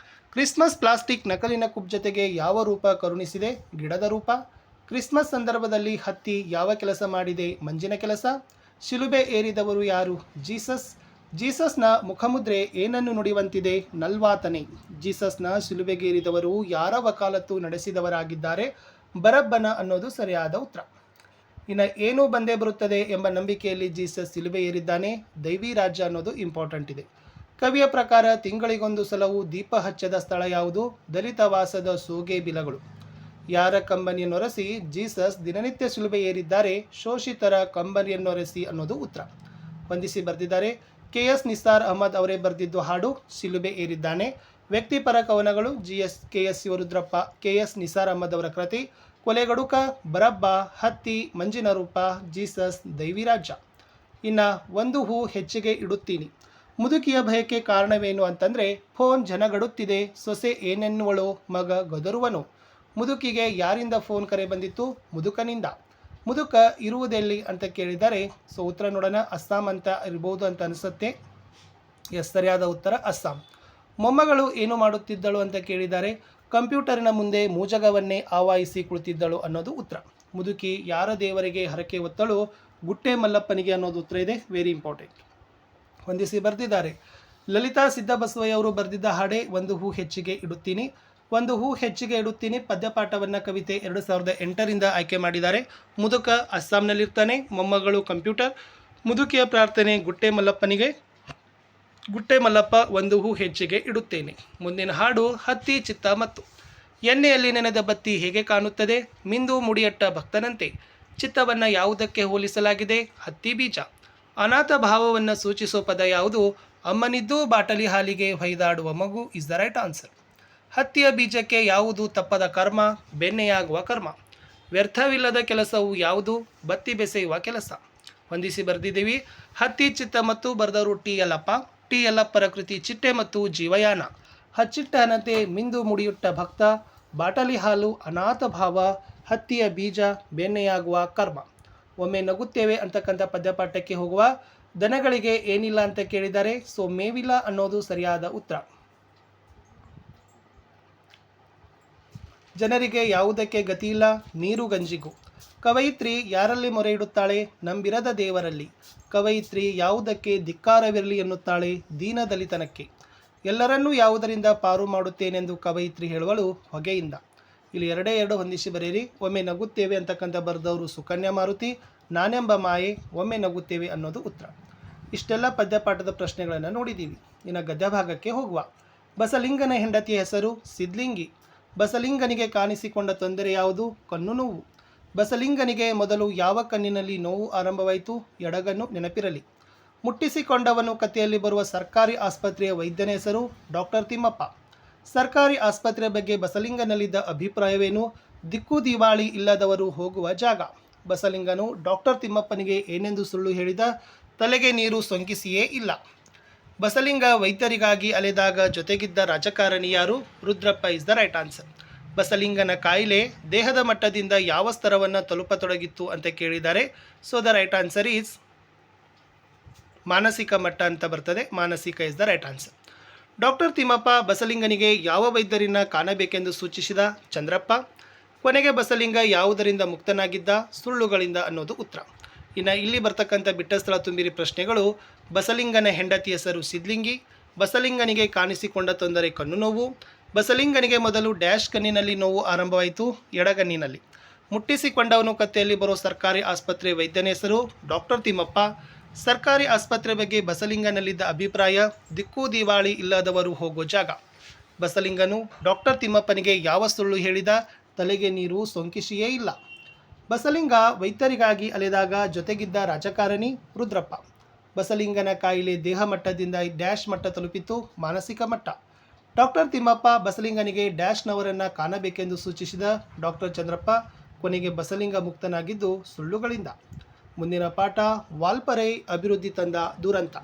S1: ಕ್ರಿಸ್ಮಸ್ ಪ್ಲಾಸ್ಟಿಕ್ ನಕಲಿನ ಕುಬ್ಜತೆಗೆ ಯಾವ ರೂಪ ಕರುಣಿಸಿದೆ? ಗಿಡದ ರೂಪ. ಕ್ರಿಸ್ಮಸ್ ಸಂದರ್ಭದಲ್ಲಿ ಹತ್ತಿ ಯಾವ ಕೆಲಸ ಮಾಡಿದೆ? ಮಂಜಿನ ಕೆಲಸ. ಶಿಲುಬೆ ಏರಿದವರು ಯಾರು? ಜೀಸಸ್. ಜೀಸಸ್ನ ಮುಖಮುದ್ರೆ ಏನನ್ನು ನುಡಿಯುವಂತಿದೆ? ನಲ್ವಾತನೆ. ಜೀಸಸ್ನ ಶಿಲುಬೆಗೇರಿದವರು ಯಾರ ವಕಾಲತ್ತು ನಡೆಸಿದವರಾಗಿದ್ದಾರೆ? ಬರಬ್ಬನ ಅನ್ನೋದು ಸರಿಯಾದ ಉತ್ತರ. ಇನ್ನು ಏನು ಬಂದೇ ಬರುತ್ತದೆ ಎಂಬ ನಂಬಿಕೆಯಲ್ಲಿ ಜೀಸಸ್ ಶಿಲುಬೆ ಏರಿದ್ದಾನೆ. ದೈವಿ ರಾಜ್ಯ ಅನ್ನೋದು ಇಂಪಾರ್ಟೆಂಟ್ ಇದೆ. ಕವಿಯ ಪ್ರಕಾರ ತಿಂಗಳಿಗೊಂದು ಸಲವು ದೀಪ ಹಚ್ಚದ ಸ್ಥಳ ಯಾವುದು? ದಲಿತ ವಾಸದ ಸೋಗೆ ಬಿಲಗಳು. ಯಾರ ಕಂಬನಿಯನ್ನೊರೆಸಿ ಜೀಸಸ್ ದಿನನಿತ್ಯ ಶಿಲುಬೆ ಏರಿದ್ದಾರೆ? ಶೋಷಿತರ ಕಂಬನಿಯನ್ನೊರೆಸಿ ಅನ್ನೋದು ಉತ್ತರ. ಹೊಂದಿಸಿ ಬರೆದಿದ್ದಾರೆ KS ನಿಸಾರ್ ಅಹಮದ್ ಅವರೇ ಬರೆದಿದ್ದು ಹಾಡು ಶಿಲುಬೆ ಏರಿದ್ದಾನೆ. ವ್ಯಕ್ತಿಪರ ಕವನಗಳು KS ಶಿವರುದ್ರಪ್ಪ, KS ನಿಸಾರ್ ಅಹಮದ್ ಅವರ ಕೃತಿ. ಕೊಲೆಗಡುಕ, ಬರಬ್ಬ, ಹತ್ತಿ, ಮಂಜಿನ ರೂಪ, ಜೀಸಸ್, ದೈವಿ ರಾಜ್ಯ. ಇನ್ನು ಒಂದು ಹೂ ಹೆಚ್ಚಿಗೆ ಇಡುತ್ತೀನಿ. ಮುದುಕಿಯ ಭಯಕ್ಕೆ ಕಾರಣವೇನು ಅಂತಂದರೆ ಫೋನ್ ಜನಗಡುತ್ತಿದೆ, ಸೊಸೆ ಏನೆನ್ನುವಳು, ಮಗ ಗದರುವನು. ಮುದುಕಿಗೆ ಯಾರಿಂದ ಫೋನ್ ಕರೆ ಬಂದಿತ್ತು? ಮುದುಕನಿಂದ. ಮುದುಕ ಇರುವುದೆಲ್ಲಿ ಅಂತ ಕೇಳಿದರೆ ಉತ್ತರ ನೋಡೋಣ. ಅಸ್ಸಾಂ ಅಂತ ಇರ್ಬೋದು ಅಂತ ಅನಿಸುತ್ತೆ. ಸರಿಯಾದ ಉತ್ತರ ಅಸ್ಸಾಂ. ಮೊಮ್ಮಗಳು ಏನು ಮಾಡುತ್ತಿದ್ದಳು ಅಂತ ಕೇಳಿದ್ದಾರೆ. ಕಂಪ್ಯೂಟರಿನ ಮುಂದೆ ಮೂಜಗವನ್ನೇ ಆವಾಹಿಸಿ ಕುಳಿತಿದ್ದಳು ಅನ್ನೋದು ಉತ್ತರ. ಮುದುಕಿ ಯಾರ ದೇವರಿಗೆ ಹರಕೆ ಹೊತ್ತಳು? ಗುಟ್ಟೆ ಮಲ್ಲಪ್ಪನಿಗೆ ಅನ್ನೋದು ಉತ್ತರ ಇದೆ. Very important. ಹೊಂದಿಸಿ ಬರೆದಿದ್ದಾರೆ. ಲಲಿತಾ ಸಿದ್ದಬಸವಯ್ಯ ಅವರು ಬರೆದಿದ್ದ ಹಾಡೆ ಒಂದು ಹೂ ಹೆಚ್ಚಿಗೆ ಇಡುತ್ತೀನಿ. ಒಂದು ಹೂ ಹೆಚ್ಚಿಗೆ ಇಡುತ್ತೀನಿ ಪದ್ಯಪಾಠವನ್ನು ಕವಿತೆ 2008ರಿಂದ ಆಯ್ಕೆ ಮಾಡಿದ್ದಾರೆ. ಮುದುಕ ಅಸ್ಸಾಂನಲ್ಲಿರ್ತಾನೆ, ಮೊಮ್ಮಗಳು ಕಂಪ್ಯೂಟರ್, ಮುದುಕಿಯ ಪ್ರಾರ್ಥನೆ ಗುಟ್ಟೆ ಮಲ್ಲಪ್ಪನಿಗೆ. ಗುಟ್ಟೆ ಮಲ್ಲಪ್ಪ ಒಂದು ಹೂ ಹೆಚ್ಚಿಗೆ ಇಡುತ್ತೇನೆ. ಮುಂದಿನ ಹಾಡು ಹತ್ತಿ ಚಿತ್ತ ಮತ್ತು. ಎಣ್ಣೆಯಲ್ಲಿ ನೆನೆದ ಬತ್ತಿ ಹೇಗೆ ಕಾಣುತ್ತದೆ? ಮಿಂದು ಮುಡಿಯಟ್ಟ ಭಕ್ತನಂತೆ. ಚಿತ್ತವನ್ನು ಯಾವುದಕ್ಕೆ ಹೋಲಿಸಲಾಗಿದೆ? ಹತ್ತಿ ಬೀಜ. ಅನಾಥ ಭಾವವನ್ನು ಸೂಚಿಸೋ ಪದ ಯಾವುದು? ಅಮ್ಮನಿದ್ದು ಬಾಟಲಿ ಹಾಲಿಗೆ ಹೊಯ್ದಾಡುವ ಮಗು ಇಸ್ ದ ರೈಟ್ ಆನ್ಸರ್. ಹತ್ತಿಯ ಬೀಜಕ್ಕೆ ಯಾವುದು ತಪ್ಪದ ಕರ್ಮ? ಬೆಣ್ಣೆಯಾಗುವ ಕರ್ಮ. ವ್ಯರ್ಥವಿಲ್ಲದ ಕೆಲಸವು ಯಾವುದು? ಬತ್ತಿ ಬೆಸೆಯುವ ಕೆಲಸ. ಹೊಂದಿಸಿ ಬರೆದಿದ್ದೀವಿ. ಹತ್ತಿ ಚಿತ್ತ ಮತ್ತು ಬರೆದವರು ಟಿ ಯಲ್ಲಪ್ಪ. ಟಿ ಯಲ್ಲಪ್ಪರ ಕೃತಿ ಚಿಟ್ಟೆ ಮತ್ತು ಜೀವಯಾನ. ಹಚ್ಚಿಟ್ಟ ಹನತೆ, ಮಿಂದು ಮುಡಿಯುಟ್ಟ ಭಕ್ತ, ಬಾಟಲಿ ಹಾಲು, ಅನಾಥ ಭಾವ, ಹತ್ತಿಯ ಬೀಜ, ಬೆಣ್ಣೆಯಾಗುವ ಕರ್ಮ. ಒಮ್ಮೆ ನಗುತ್ತೇವೆ ಅಂತಕ್ಕಂಥ ಪದ್ಯಪಾಠಕ್ಕೆ ಹೋಗುವ. ದನಗಳಿಗೆ ಏನಿಲ್ಲ ಅಂತ ಕೇಳಿದ್ದಾರೆ. ಸೊ ಮೇವಿಲ್ಲ ಅನ್ನೋದು ಸರಿಯಾದ ಉತ್ತರ. ಜನರಿಗೆ ಯಾವುದಕ್ಕೆ ಗತಿಯಿಲ್ಲ? ನೀರು ಗಂಜಿಗೂ. ಕವಯಿತ್ರಿ ಯಾರಲ್ಲಿ ಮೊರೆ ಇಡುತ್ತಾಳೆ? ನಂಬಿರದ ದೇವರಲ್ಲಿ. ಕವಯಿತ್ರಿ ಯಾವುದಕ್ಕೆ ಧಿಕ್ಕಾರವಿರಲಿ ಎನ್ನುತ್ತಾಳೆ? ದೀನದಲಿತನಕ್ಕೆ. ಎಲ್ಲರನ್ನೂ ಯಾವುದರಿಂದ ಪಾರು ಮಾಡುತ್ತೇನೆಂದು ಕವಯಿತ್ರಿ ಹೇಳುವಳು? ಹೊಗೆಯಿಂದ. ಇಲ್ಲಿ ಎರಡೇ ಎರಡು ಹೊಂದಿಸಿ ಬರೆಯಿರಿ. ಒಮ್ಮೆ ನಗುತ್ತೇವೆ ಅಂತಕ್ಕಂಥ ಬರೆದವರು ಸುಕನ್ಯಾ ಮಾರುತಿ. ನಾನೆಂಬ ಮಾಯೆ, ಒಮ್ಮೆ ನಗುತ್ತೇವೆ ಅನ್ನೋದು ಉತ್ತರ. ಇಷ್ಟೆಲ್ಲ ಪದ್ಯಪಾಠದ ಪ್ರಶ್ನೆಗಳನ್ನು ನೋಡಿದ್ದೀವಿ. ಇನ್ನು ಗದ್ಯ ಭಾಗಕ್ಕೆ ಹೋಗುವ. ಬಸಲಿಂಗನ ಹೆಂಡತಿಯ ಹೆಸರು ಸಿದ್ಲಿಂಗಿ. ಬಸಲಿಂಗನಿಗೆ ಕಾಣಿಸಿಕೊಂಡ ತೊಂದರೆ ಯಾವುದು? ಕಣ್ಣು ನೋವು. ಬಸಲಿಂಗನಿಗೆ ಮೊದಲು ಯಾವ ಕಣ್ಣಿನಲ್ಲಿ ನೋವು ಆರಂಭವಾಯಿತು? ಎಡಗಣ್ಣು ನೆನಪಿರಲಿ. ಮುಟ್ಟಿಸಿಕೊಂಡವನು ಕಥೆಯಲ್ಲಿ ಬರುವ ಸರ್ಕಾರಿ ಆಸ್ಪತ್ರೆಯ ವೈದ್ಯನ ಹೆಸರು? ಡಾಕ್ಟರ್ ತಿಮ್ಮಪ್ಪ. ಸರ್ಕಾರಿ ಆಸ್ಪತ್ರೆಯ ಬಗ್ಗೆ ಬಸಲಿಂಗನಲ್ಲಿದ್ದ ಅಭಿಪ್ರಾಯವೇನು? ದಿಕ್ಕು ದಿವಾಳಿ ಇಲ್ಲದವರು ಹೋಗುವ ಜಾಗ. ಬಸಲಿಂಗನು ಡಾಕ್ಟರ್ ತಿಮ್ಮಪ್ಪನಿಗೆ ಏನೆಂದು ಸುಳ್ಳು ಹೇಳಿದ? ತಲೆಗೆ ನೀರು ಸೊಂಕಿಸಿಯೇ ಇಲ್ಲ. ಬಸಲಿಂಗ ವೈದ್ಯರಿಗಾಗಿ ಅಲೆದಾಗ ಜೊತೆಗಿದ್ದ ರಾಜಕಾರಣಿ ಯಾರು? Rudrappa is the right answer. ಬಸಲಿಂಗನ ಕಾಯಿಲೆ ದೇಹದ ಮಟ್ಟದಿಂದ ಯಾವ ಸ್ತರವನ್ನು ತಲುಪತೊಡಗಿತ್ತು ಅಂತ ಕೇಳಿದ್ದಾರೆ. So the right answer is ಮಾನಸಿಕ ಮಟ್ಟ ಅಂತ ಬರ್ತದೆ. ಮಾನಸಿಕ is the right answer. Doctor Timmappa ಬಸಲಿಂಗನಿಗೆ ಯಾವ ವೈದ್ಯರನ್ನ ಕಾಣಬೇಕೆಂದು ಸೂಚಿಸಿದ? ಚಂದ್ರಪ್ಪ. ಕೊನೆಗೆ ಬಸಲಿಂಗ ಯಾವುದರಿಂದ ಮುಕ್ತನಾಗಿದ್ದ? ಸುಳ್ಳುಗಳಿಂದ ಅನ್ನೋದು ಉತ್ತರ. ಇನ್ನು ಇಲ್ಲಿ ಬರ್ತಕ್ಕಂಥ ಬಿಟ್ಟ ಸ್ಥಳ ತುಂಬಿರಿ ಪ್ರಶ್ನೆಗಳು. ಬಸಲಿಂಗನ ಹೆಂಡತಿ ಹೆಸರು ಸಿದ್ಲಿಂಗಿ. ಬಸಲಿಂಗನಿಗೆ ಕಾಣಿಸಿಕೊಂಡ ತೊಂದರೆ ಕಣ್ಣು ನೋವು. ಬಸಲಿಂಗನಿಗೆ ಮೊದಲು ಡ್ಯಾಶ್ ಕಣ್ಣಿನಲ್ಲಿ ನೋವು ಆರಂಭವಾಯಿತು? ಎಡಗಣ್ಣಿನಲ್ಲಿ. ಮುಟ್ಟಿಸಿಕೊಂಡವನು ಕಥೆಯಲ್ಲಿ ಬರೋ ಸರ್ಕಾರಿ ಆಸ್ಪತ್ರೆ ವೈದ್ಯನ ಹೆಸರು? ಡಾಕ್ಟರ್ ತಿಮ್ಮಪ್ಪ. ಸರ್ಕಾರಿ ಆಸ್ಪತ್ರೆ ಬಗ್ಗೆ ಬಸಲಿಂಗನಲ್ಲಿದ್ದ ಅಭಿಪ್ರಾಯ? ದಿಕ್ಕು ದಿವಾಳಿ ಇಲ್ಲದವರು ಹೋಗೋ ಜಾಗ. ಬಸಲಿಂಗನು ಡಾಕ್ಟರ್ ತಿಮ್ಮಪ್ಪನಿಗೆ ಯಾವ ಸುಳ್ಳು ಹೇಳಿದ? ತಲೆಗೆ ನೀರು ಸೋಂಕಿಸಿಯೇ ಇಲ್ಲ. ಬಸಲಿಂಗ ವೈದ್ಯರಿಗಾಗಿ ಅಲೆದಾಗ ಜೊತೆಗಿದ್ದ ರಾಜಕಾರಣಿ? ರುದ್ರಪ್ಪ. ಬಸಲಿಂಗನ ಕಾಯಿಲೆ ದೇಹ ಮಟ್ಟದಿಂದ ಡ್ಯಾಶ್ ಮಟ್ಟ ತಲುಪಿತು? ಮಾನಸಿಕ ಮಟ್ಟ. ಡಾಕ್ಟರ್ ತಿಮ್ಮಪ್ಪ ಬಸಲಿಂಗನಿಗೆ ಡ್ಯಾಶ್ನವರನ್ನು ಕಾಣಬೇಕೆಂದು ಸೂಚಿಸಿದ? ಡಾಕ್ಟರ್ ಚಂದ್ರಪ್ಪ. ಕೊನೆಗೆ ಬಸಲಿಂಗ ಮುಕ್ತನಾಗಿದ್ದು ಸುಳ್ಳುಗಳಿಂದ. ಮುಂದಿನ ಪಾಠ ವಾಲ್ಪರೈ ಅಭಿವೃದ್ಧಿ ತಂದ ದುರಂತ.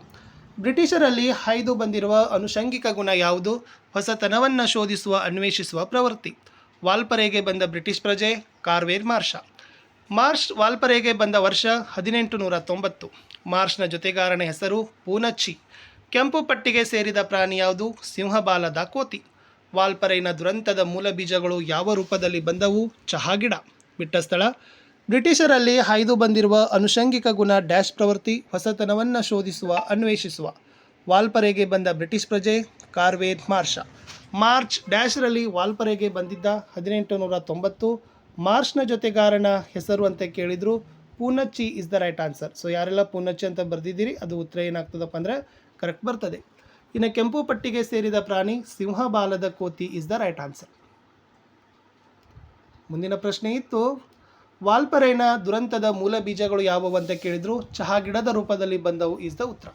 S1: ಬ್ರಿಟಿಷರಲ್ಲಿ ಹಾಯ್ದು ಬಂದಿರುವ ಅನುಷಂಗಿಕ ಗುಣ ಯಾವುದು? ಹೊಸತನವನ್ನು ಶೋಧಿಸುವ ಅನ್ವೇಷಿಸುವ ಪ್ರವೃತ್ತಿ. ವಾಲ್ಪರೈಗೆ ಬಂದ ಬ್ರಿಟಿಷ್ ಪ್ರಜೆ? ಕಾರ್ವೇರ್ ಮಾರ್ಷ. ಮಾರ್ಷ್ ವಾಲ್ಪರೈಗೆ ಬಂದ ವರ್ಷ 1890. ಮಾರ್ಷ್ನ ಜೊತೆಗಾರನ ಹೆಸರು? ಪೂನಚ್ಚಿ. ಕೆಂಪು ಪಟ್ಟಿಗೆ ಸೇರಿದ ಪ್ರಾಣಿ ಯಾವುದು? ಸಿಂಹಬಾಲದ ಕೋತಿ. ವಾಲ್ಪರೈನ ದುರಂತದ ಮೂಲ ಬೀಜಗಳು ಯಾವ ರೂಪದಲ್ಲಿ ಬಂದವು? ಚಹಾ ಗಿಡ. ಬಿಟ್ಟ ಸ್ಥಳ. ಬ್ರಿಟಿಷರಲ್ಲಿ ಹಾಯ್ದು ಬಂದಿರುವ ಅನುಷಂಗಿಕ ಗುಣ ಡ್ಯಾಶ್ ಪ್ರವೃತ್ತಿ? ಹೊಸತನವನ್ನು ಶೋಧಿಸುವ ಅನ್ವೇಷಿಸುವ. ವಾಲ್ಪರೈಗೆ ಬಂದ ಬ್ರಿಟಿಷ್ ಪ್ರಜೆ? ಕಾರ್ವೇರ್ ಮಾರ್ಷ. ಮಾರ್ಚ್ ಡ್ಯಾಶ್ರಲ್ಲಿ ವಾಲ್ಪರೈಗೆ ಬಂದಿದ್ದ 1890. ಮಾರ್ಷ್ನ ಜೊತೆಗಾರನ ಹೆಸರು ಅಂತ ಕೇಳಿದರು? Poonachi is the right answer. So ಯಾರೆಲ್ಲ ಪೂನಚ್ಚಿ ಅಂತ ಬರೆದಿದ್ದೀರಿ ಅದು ಉತ್ತರ ಏನಾಗ್ತದಪ್ಪ ಅಂದರೆ ಕರೆಕ್ಟ್ ಬರ್ತದೆ. ಇನ್ನು ಕೆಂಪು ಪಟ್ಟಿಗೆ ಸೇರಿದ ಪ್ರಾಣಿ? ಸಿಂಹಬಾಲದ ಕೋತಿ ಇಸ್ ದ ರೈಟ್ ಆನ್ಸರ್. ಮುಂದಿನ ಪ್ರಶ್ನೆ ಇತ್ತು, ವಾಲ್ಪರೈನ ದುರಂತದ ಮೂಲ ಬೀಜಗಳು ಯಾವುವು ಅಂತ ಕೇಳಿದರು? ಚಹಾ ಗಿಡದ ರೂಪದಲ್ಲಿ ಬಂದವು ಇಸ್ ದ ಉತ್ತರ.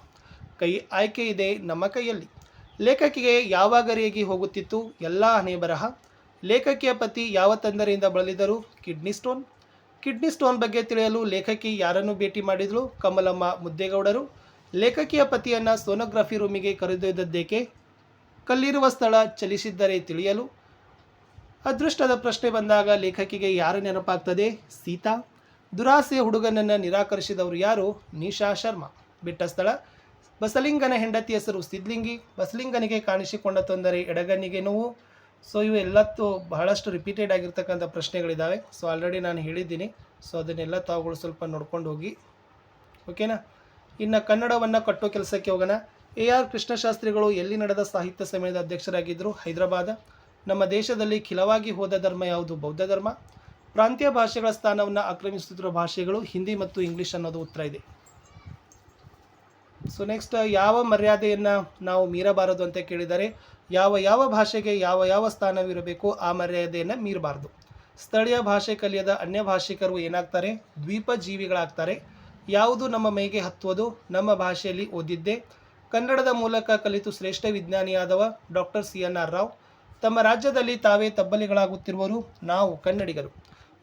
S1: ಕೈ ಆಯ್ಕೆ ಇದೆ ನಮ್ಮ ಕೈಯಲ್ಲಿ. ಲೇಖಕಿಗೆ ಯಾವಾಗ ರೇಗಿ ಹೋಗುತ್ತಿತ್ತು? ಎಲ್ಲ ಹಣೆ ಬರಹ. ಲೇಖಕಿಯ ಪತಿ ಯಾವ ತೊಂದರೆಯಿಂದ ಬಳಲಿದರು? Kidney stone. ಕಿಡ್ನಿ ಸ್ಟೋನ್ ಬಗ್ಗೆ ತಿಳಿಯಲು ಲೇಖಕಿ ಯಾರನ್ನು ಭೇಟಿ ಮಾಡಿದಳು? ಕಮಲಮ್ಮ ಮುದ್ದೇಗೌಡರು. ಲೇಖಕಿಯ ಪತಿಯನ್ನು ಸೋನೋಗ್ರಫಿ ರೂಮಿಗೆ ಕರೆದೊಯ್ದದ್ದೇಕೆ? ಕಲ್ಲಿರುವ ಸ್ಥಳ ಚಲಿಸಿದ್ದರೆ ತಿಳಿಯಲು. ಅದೃಷ್ಟದ ಪ್ರಶ್ನೆ ಬಂದಾಗ ಲೇಖಕಿಗೆ ಯಾರು ನೆನಪಾಗ್ತದೆ? ಸೀತಾ. ದುರಾಸೆ ಹುಡುಗನನ್ನು ನಿರಾಕರಿಸಿದವರು ಯಾರು? ನಿಶಾ ಶರ್ಮಾ. ಬಿಟ್ಟ ಸ್ಥಳ. ಬಸಲಿಂಗನ ಹೆಂಡತಿ ಹೆಸರು ಸಿದ್ಲಿಂಗಿ. ಬಸಲಿಂಗನಿಗೆ ಕಾಣಿಸಿಕೊಂಡ ತೊಂದರೆ ಎಡಗಣ್ಣಿಗೆ ನೋವು. ಸೊ ಇವು ಎಲ್ಲತ್ತು ಬಹಳಷ್ಟು ರಿಪೀಟೆಡ್ ಆಗಿರ್ತಕ್ಕಂಥ ಪ್ರಶ್ನೆಗಳಿದ್ದಾವೆ. ಸೊ ಆಲ್ರೆಡಿ ನಾನು ಹೇಳಿದ್ದೀನಿ. ಸೊ ಅದನ್ನೆಲ್ಲ ತಾವುಗಳು ಸ್ವಲ್ಪ ನೋಡ್ಕೊಂಡು ಹೋಗಿ, ಓಕೆನಾ. ಇನ್ನು ಕನ್ನಡವನ್ನು ಕಟ್ಟೋ ಕೆಲಸಕ್ಕೆ ಹೋಗೋಣ. AR ಕೃಷ್ಣಶಾಸ್ತ್ರಿಗಳು ಎಲ್ಲಿ ನಡೆದ ಸಾಹಿತ್ಯ ಸಮ್ಮೇಳನದ ಅಧ್ಯಕ್ಷರಾಗಿದ್ದರು? ಹೈದರಾಬಾದ. ನಮ್ಮ ದೇಶದಲ್ಲಿ ಖಿಲವಾಗಿ ಹೋದ ಧರ್ಮ ಯಾವುದು? ಬೌದ್ಧ ಧರ್ಮ. ಪ್ರಾಂತೀಯ ಭಾಷೆಗಳ ಸ್ಥಾನವನ್ನು ಆಕ್ರಮಿಸುತ್ತಿರುವ ಭಾಷೆಗಳು ಹಿಂದಿ ಮತ್ತು ಇಂಗ್ಲೀಷ್ ಅನ್ನೋದು ಉತ್ತರ ಇದೆ. ಸೊ ನೆಕ್ಸ್ಟ್, ಯಾವ ಮರ್ಯಾದೆಯನ್ನು ನಾವು ಮೀರಬಾರದು ಅಂತ ಕೇಳಿದರೆ, ಯಾವ ಭಾಷೆಗೆ ಯಾವ ಸ್ಥಾನವಿರಬೇಕು ಆ ಮರ್ಯಾದೆಯನ್ನು ಮೀರಬಾರ್ದು. ಸ್ಥಳೀಯ ಭಾಷೆ ಕಲಿಯದ ಅನ್ಯ ಭಾಷಿಕರು ಏನಾಗ್ತಾರೆ? ದ್ವೀಪ ಜೀವಿಗಳಾಗ್ತಾರೆ. ಯಾವುದು ನಮ್ಮ ಮೈಗೆ ಹತ್ತುವುದು? ನಮ್ಮ ಭಾಷೆಯಲ್ಲಿ ಓದಿದ್ದೆ. ಕನ್ನಡದ ಮೂಲಕ ಕಲಿತು ಶ್ರೇಷ್ಠ ವಿಜ್ಞಾನಿಯಾದವ ಡಾಕ್ಟರ್ CNR ರಾವ್. ತಮ್ಮ ರಾಜ್ಯದಲ್ಲಿ ತಾವೇ ತಬ್ಬಲಿಗಳಾಗುತ್ತಿರುವರು ನಾವು ಕನ್ನಡಿಗರು.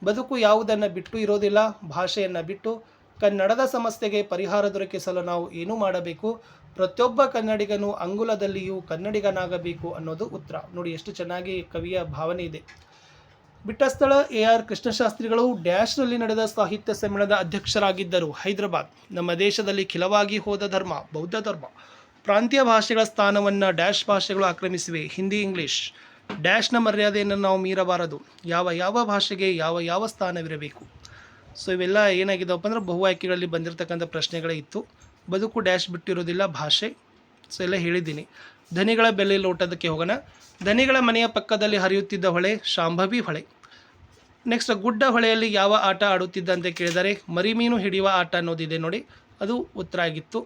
S1: ಬದುಕು ಯಾವುದನ್ನು ಬಿಟ್ಟು ಇರೋದಿಲ್ಲ? ಭಾಷೆಯನ್ನು ಬಿಟ್ಟು. ಕನ್ನಡದ ಸಮಸ್ಯೆಗೆ ಪರಿಹಾರ ದೊರಕಿಸಲು ನಾವು ಏನು ಮಾಡಬೇಕು? ಪ್ರತಿಯೊಬ್ಬ ಕನ್ನಡಿಗನು ಅಂಗುಲದಲ್ಲಿಯೂ ಕನ್ನಡಿಗನಾಗಬೇಕು ಅನ್ನೋದು ಉತ್ತರ. ನೋಡಿ ಎಷ್ಟು ಚೆನ್ನಾಗಿ ಕವಿಯ ಭಾವನೆ ಇದೆ. ಬಿಟ್ಟ ಸ್ಥಳ AR ಕೃಷ್ಣಶಾಸ್ತ್ರಿಗಳು ಡ್ಯಾಶ್ನಲ್ಲಿ ನಡೆದ ಸಾಹಿತ್ಯ ಸಮ್ಮೇಳನದ ಅಧ್ಯಕ್ಷರಾಗಿದ್ದರು? ಹೈದರಾಬಾದ್. ನಮ್ಮ ದೇಶದಲ್ಲಿ ಖಿಲವಾಗಿ ಹೋದ ಧರ್ಮ? ಬೌದ್ಧ ಧರ್ಮ. ಪ್ರಾಂತೀಯ ಭಾಷೆಗಳ ಸ್ಥಾನವನ್ನು ಡ್ಯಾಶ್ ಭಾಷೆಗಳು ಆಕ್ರಮಿಸಿವೆ? ಹಿಂದಿ, ಇಂಗ್ಲೀಷ್. ಡ್ಯಾಶ್ನ ಮರ್ಯಾದೆಯನ್ನು ನಾವು ಮೀರಬಾರದು. ಯಾವ ಭಾಷೆಗೆ ಯಾವ ಸ್ಥಾನವಿರಬೇಕು? ಸೊ ಇವೆಲ್ಲ ಏನಾಗಿದ್ದವಪ್ಪ ಅಂದ್ರೆ ಬಹು ಆಯ್ಕೆಗಳಲ್ಲಿ ಬಂದಿರತಕ್ಕಂಥ ಪ್ರಶ್ನೆಗಳೇ ಇತ್ತು. ಬದುಕು ಡ್ಯಾಶ್ ಬಿಟ್ಟಿರೋದಿಲ್ಲ, ಭಾಷೆ. ಸೊ ಎಲ್ಲ ಹೇಳಿದ್ದೀನಿ. ಧನಿಗಳ ಬೆಲೆ ಲೋಟದಕ್ಕೆ ಹೋಗೋಣ. ಧನಿಗಳ ಮನೆಯ ಪಕ್ಕದಲ್ಲಿ ಹರಿಯುತ್ತಿದ್ದ ಹೊಳೆ? ಶಾಂಭವಿ ಹೊಳೆ. ನೆಕ್ಸ್ಟ್, ಗುಡ್ಡ ಹೊಳೆಯಲ್ಲಿ ಯಾವ ಆಟ ಆಡುತ್ತಿದ್ದ ಅಂತ ಕೇಳಿದರೆ ಮರಿಮೀನು ಹಿಡಿಯುವ ಆಟ ಅನ್ನೋದಿದೆ ನೋಡಿ, ಅದು ಉತ್ತರ ಆಗಿತ್ತು.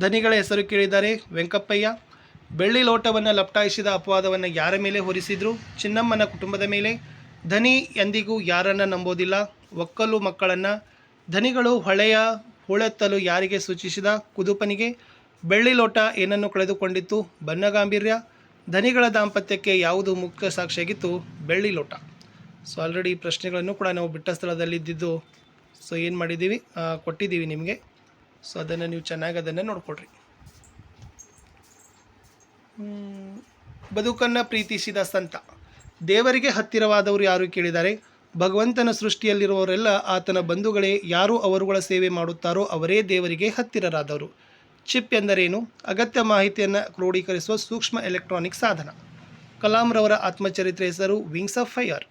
S1: ಧನಿಗಳ ಹೆಸರು ಕೇಳಿದ್ದಾರೆ ವೆಂಕಪ್ಪಯ್ಯ. ಬೆಳ್ಳಿ ಲೋಟವನ್ನು ಲಪಟಾಯಿಸಿದ ಅಪವಾದವನ್ನು ಯಾರ ಮೇಲೆ ಹೊರಿಸಿದ್ರು? ಚಿನ್ನಮ್ಮನ ಕುಟುಂಬದ ಮೇಲೆ. ಧನಿ ಎಂದಿಗೂ ಯಾರನ್ನ ನಂಬೋದಿಲ್ಲ? ಒಕ್ಕಲು ಮಕ್ಕಳನ್ನು. ಧನಿಗಳು ಹೊಳೆಯ ಹೂಳೆತ್ತಲು ಯಾರಿಗೆ ಸೂಚಿಸಿದ? ಕುದುಪನಿಗೆ. ಬೆಳ್ಳಿ ಲೋಟ ಏನನ್ನು ಕಳೆದುಕೊಂಡಿತ್ತು? ಬನ್ನಗಾಂಭೀರ್ಯ. ಧನಿಗಳ ದಾಂಪತ್ಯಕ್ಕೆ ಯಾವುದು ಮುಖ್ಯ ಸಾಕ್ಷಿಯಾಗಿತ್ತು? ಬೆಳ್ಳಿ ಲೋಟ. ಸೊ ಆಲ್ರೆಡಿ ಈ ಪ್ರಶ್ನೆಗಳನ್ನು ಕೂಡ ನಾವು ಬಿಟ್ಟ ಸ್ಥಳದಲ್ಲಿದ್ದು ಸೊ ಏನು ಮಾಡಿದ್ದೀವಿ, ಕೊಟ್ಟಿದ್ದೀವಿ ನಿಮಗೆ. ಸೊ ಅದನ್ನು ನೀವು ಚೆನ್ನಾಗಿ ಅದನ್ನು ನೋಡ್ಕೊಡ್ರಿ. ಬದುಕನ್ನು ಪ್ರೀತಿಸಿದ ಸಂತ. ದೇವರಿಗೆ ಹತ್ತಿರವಾದವರು ಯಾರು ಕೇಳಿದ್ದಾರೆ? ಭಗವಂತನ ಸೃಷ್ಟಿಯಲ್ಲಿರುವವರೆಲ್ಲ ಆತನ ಬಂಧುಗಳೇ. ಯಾರು ಅವರುಗಳ ಸೇವೆ ಮಾಡುತ್ತಾರೋ ಅವರೇ ದೇವರಿಗೆ ಹತ್ತಿರರಾದವರು. ಚಿಪ್ ಎಂದರೇನು? ಅಗತ್ಯ ಮಾಹಿತಿಯನ್ನು ಕ್ರೋಢೀಕರಿಸುವ ಸೂಕ್ಷ್ಮ ಎಲೆಕ್ಟ್ರಾನಿಕ್ ಸಾಧನ. ಕಲಾಂ ರವರ ಆತ್ಮಚರಿತ್ರೆ ಹೆಸರು ವಿಂಗ್ಸ್ ಆಫ್ ಫೈರ್.